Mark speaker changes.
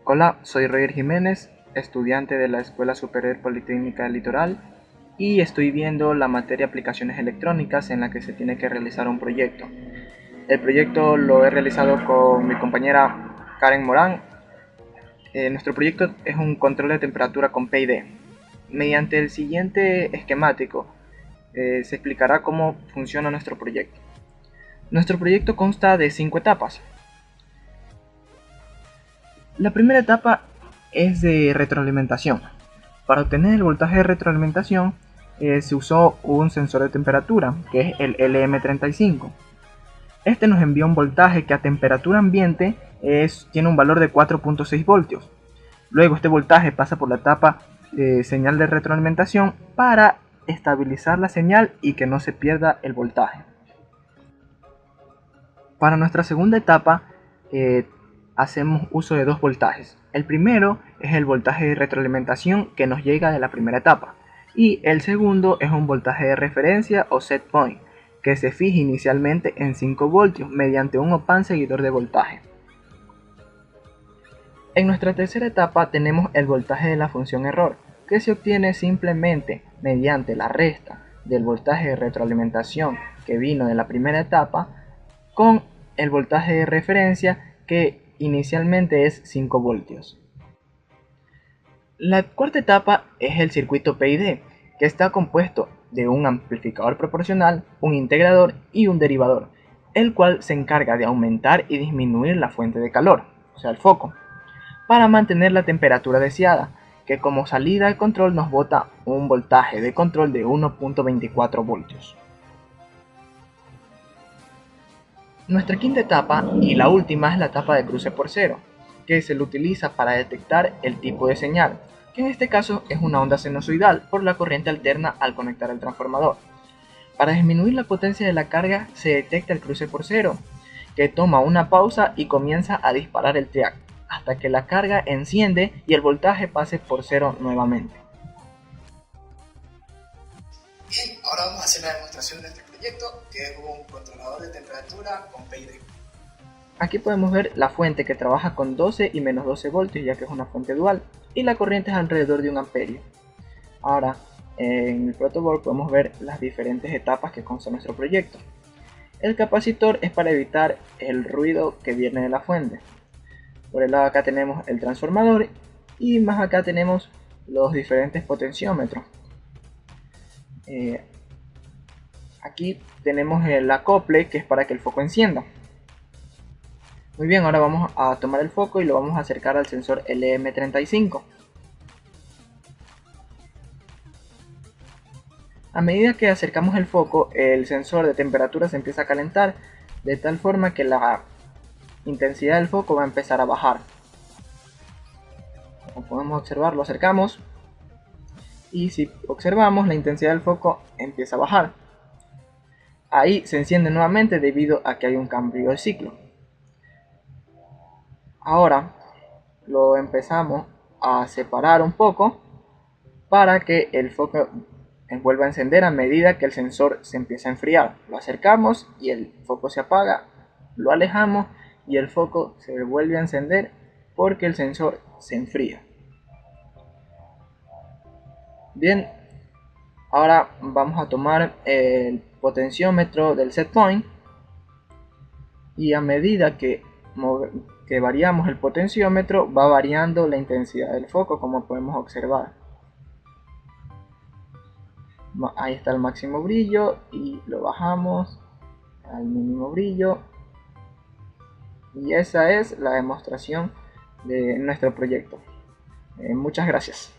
Speaker 1: Hola, soy Roger Jiménez, estudiante de la Escuela Superior Politécnica del Litoral y estoy viendo la materia Aplicaciones Electrónicas en la que se tiene que realizar un proyecto. El proyecto lo he realizado con mi compañera Karen Morán. Nuestro proyecto es un control de temperatura con PID. Mediante el siguiente esquemático se explicará cómo funciona nuestro proyecto. Nuestro proyecto consta de 5 etapas. La primera etapa es de retroalimentación. Para obtener el voltaje de retroalimentación se usó un sensor de temperatura, que es el LM35. Este nos envía un voltaje que a temperatura ambiente tiene un valor de 4.6 voltios. Luego este voltaje pasa por la etapa de señal de retroalimentación para estabilizar la señal y que no se pierda el voltaje. Para nuestra segunda etapa hacemos uso de dos voltajes. El primero es el voltaje de retroalimentación que nos llega de la primera etapa y el segundo es un voltaje de referencia o set point que se fija inicialmente en 5 voltios mediante un op-amp seguidor de voltaje. En nuestra tercera etapa tenemos el voltaje de la función error, que se obtiene simplemente mediante la resta del voltaje de retroalimentación que vino de la primera etapa con el voltaje de referencia que inicialmente es 5 voltios. La cuarta etapa es el circuito PID, que está compuesto de un amplificador proporcional, un integrador y un derivador, el cual se encarga de aumentar y disminuir la fuente de calor, o sea el foco, para mantener la temperatura deseada, que como salida de control nos bota un voltaje de control de 1.24 voltios. Nuestra quinta etapa y la última es la etapa de cruce por cero, que se lo utiliza para detectar el tipo de señal, que en este caso es una onda sinusoidal por la corriente alterna al conectar el transformador. Para disminuir la potencia de la carga se detecta el cruce por cero, que toma una pausa y comienza a disparar el triac, hasta que la carga enciende y el voltaje pase por cero nuevamente.
Speaker 2: Bien, ahora vamos a hacer la demostración de nuestro proyecto, que es un controlador de temperatura con PID.
Speaker 1: Aquí podemos ver la fuente que trabaja con 12 y menos 12 voltios, ya que es una fuente dual, y la corriente es alrededor de 1 amperio. Ahora, en el protoboard podemos ver las diferentes etapas que consta nuestro proyecto. El capacitor es para evitar el ruido que viene de la fuente. Por el lado acá tenemos el transformador y más acá tenemos los diferentes potenciómetros. Aquí tenemos el acople, que es para que el foco encienda. Muy bien, ahora vamos a tomar el foco y lo vamos a acercar al sensor LM35. A medida que acercamos el foco, el sensor de temperatura se empieza a calentar, de tal forma que la intensidad del foco va a empezar a bajar. Como podemos observar, lo acercamos y si observamos, la intensidad del foco empieza a bajar. Ahí se enciende nuevamente debido a que hay un cambio de ciclo. Ahora lo empezamos a separar un poco para que el foco vuelva a encender a medida que el sensor se empieza a enfriar. Lo acercamos y el foco se apaga, lo alejamos y el foco se vuelve a encender porque el sensor se enfría. Bien, ahora vamos a tomar el potenciómetro del set point y a medida que variamos el potenciómetro va variando la intensidad del foco, como podemos observar. Ahí está el máximo brillo y lo bajamos al mínimo brillo, y esa es la demostración de nuestro proyecto. Muchas gracias.